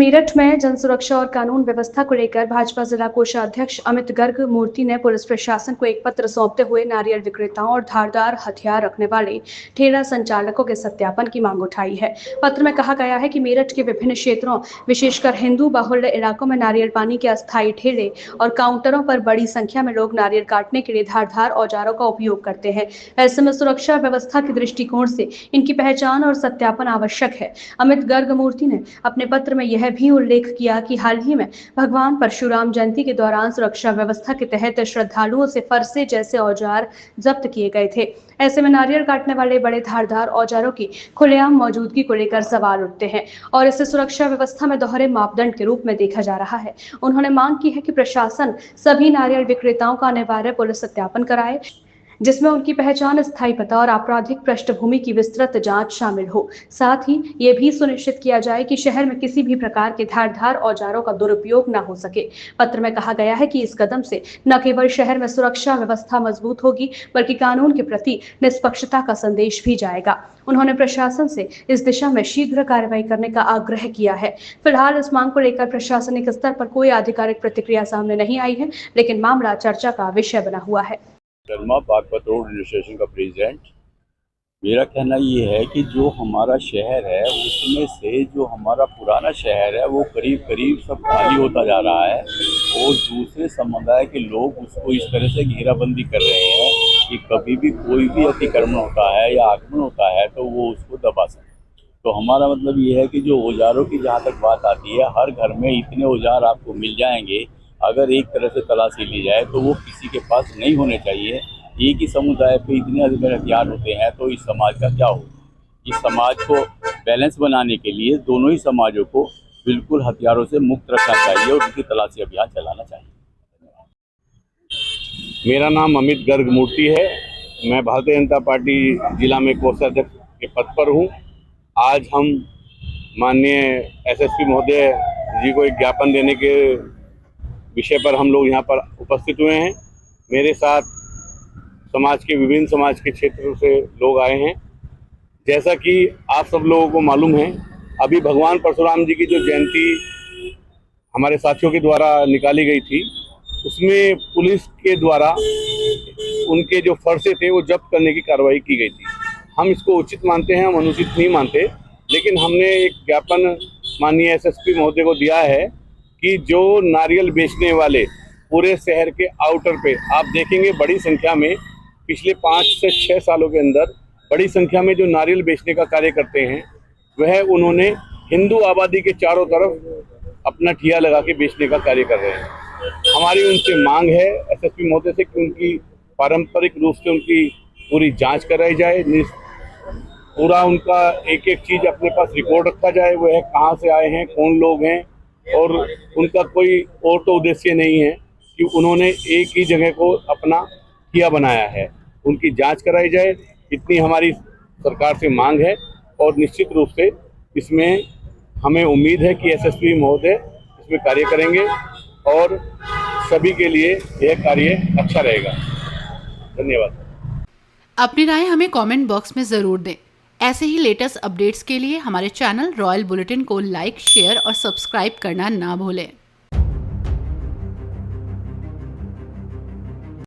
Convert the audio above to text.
मेरठ में जन सुरक्षा और कानून व्यवस्था को लेकर भाजपा जिला कोषाध्यक्ष अमित गर्ग मूर्ति ने पुलिस प्रशासन को एक पत्र सौंपते हुए नारियल विक्रेताओं और धारदार हथियार रखने वाले ठेला संचालकों के सत्यापन की मांग उठाई है। पत्र में कहा गया है कि मेरठ के विभिन्न क्षेत्रों, विशेषकर हिंदू बाहुल्य इलाकों में नारियल पानी के अस्थायी ठेले और काउंटरों पर बड़ी संख्या में लोग नारियल काटने के लिए धारदार औजारों का उपयोग करते हैं। ऐसे में सुरक्षा व्यवस्था के दृष्टिकोण से इनकी पहचान और सत्यापन आवश्यक है। अमित गर्ग मूर्ति ने अपने पत्र में यह भी उल्लेख किया कि हाल ही में भगवान परशुराम जयंती के दौरान सुरक्षा व्यवस्था के तहत श्रद्धालुओं से फरसे जैसे औजार जब्त किए गए थे। ऐसे में नारियल काटने वाले बड़े धारदार औजारों की खुलेआम मौजूदगी को लेकर सवाल उठते हैं और इसे सुरक्षा व्यवस्था में दोहरे मापदंड के रूप में देखा जा रहा है। उन्होंने मांग की है कि प्रशासन सभी नारियल विक्रेताओं का अनिवार्य पुलिस सत्यापन कराए, जिसमें उनकी पहचान, स्थायी पता और आपराधिक पृष्ठभूमि की विस्तृत जांच शामिल हो। साथ ही ये भी सुनिश्चित किया जाए कि शहर में किसी भी प्रकार के धारदार औजारों का दुरुपयोग न हो सके। पत्र में कहा गया है कि इस कदम से न केवल शहर में सुरक्षा व्यवस्था मजबूत होगी, बल्कि कानून के प्रति निष्पक्षता का संदेश भी जाएगा। उन्होंने प्रशासन से इस दिशा में शीघ्र कार्रवाई करने का आग्रह किया है। फिलहाल इस मांग को लेकर प्रशासनिक स्तर पर कोई आधिकारिक प्रतिक्रिया सामने नहीं आई है, लेकिन मामला चर्चा का विषय बना हुआ है। शर्मा बागपत रोड एडमिनिस्ट्रेशन का प्रेसिडेंट। मेरा कहना ये है कि जो हमारा शहर है उसमें से जो हमारा पुराना शहर है वो करीब करीब सब खाली होता जा रहा है और दूसरे समुदाय के लोग उसको इस तरह से घेराबंदी कर रहे हैं कि कभी भी कोई भी अतिक्रमण होता है या आगमन होता है तो वो उसको दबा सके। तो हमारा मतलब ये है कि जो औजारों की जहाँ तक बात आती है, हर घर में इतने औजार आपको मिल जाएंगे। अगर एक तरह से तलाशी ली जाए तो वो किसी के पास नहीं होने चाहिए। एक ही समुदाय पे इतने अधिक हथियार होते हैं तो इस समाज का क्या हो। इस समाज को बैलेंस बनाने के लिए दोनों ही समाजों को बिल्कुल हथियारों से मुक्त रखना चाहिए और उनकी तलाशी अभियान चलाना चाहिए। मेरा नाम अमित गर्ग मूर्ति है। मैं भारतीय जनता पार्टी जिला में कोषाध्यक्ष के पद पर हूँ। आज हम माननीय एसएसपी महोदय जी को एक ज्ञापन देने के विषय पर हम लोग यहाँ पर उपस्थित हुए हैं। मेरे साथ समाज के विभिन्न समाज के क्षेत्रों से लोग आए हैं। जैसा कि आप सब लोगों को मालूम है, अभी भगवान परशुराम जी की जो जयंती हमारे साथियों के द्वारा निकाली गई थी, उसमें पुलिस के द्वारा उनके जो फरसे थे वो जब्त करने की कार्रवाई की गई थी। हम इसको उचित मानते हैं, हम अनुचित नहीं मानते, लेकिन हमने एक ज्ञापन माननीय एसएसपी महोदय को दिया है कि जो नारियल बेचने वाले पूरे शहर के आउटर पे आप देखेंगे बड़ी संख्या में पिछले 5 से 6 सालों के अंदर बड़ी संख्या में जो नारियल बेचने का कार्य करते हैं, वह उन्होंने हिंदू आबादी के चारों तरफ अपना ठिया लगा के बेचने का कार्य कर रहे हैं। हमारी उनसे मांग है एसएसपी महोदय से कि उनकी पारंपरिक रूप से उनकी पूरी जांच कराई जाए, पूरा उनका एक एक चीज़ अपने पास रिकॉर्ड रखा जाए, वह कहाँ से आए हैं, कौन लोग हैं, और उनका कोई और तो उद्देश्य नहीं है कि उन्होंने एक ही जगह को अपना किया बनाया है। उनकी जांच कराई जाए, इतनी हमारी सरकार से मांग है और निश्चित रूप से इसमें हमें उम्मीद है कि एसएसपी महोदय इसमें कार्य करेंगे और सभी के लिए यह कार्य अच्छा रहेगा। धन्यवाद। अपनी राय हमें कमेंट बॉक्स में ज़रूर दें। ऐसे ही लेटेस्ट अपडेट्स के लिए हमारे चैनल रॉयल बुलेटिन को लाइक, शेयर और सब्सक्राइब करना ना भूलें।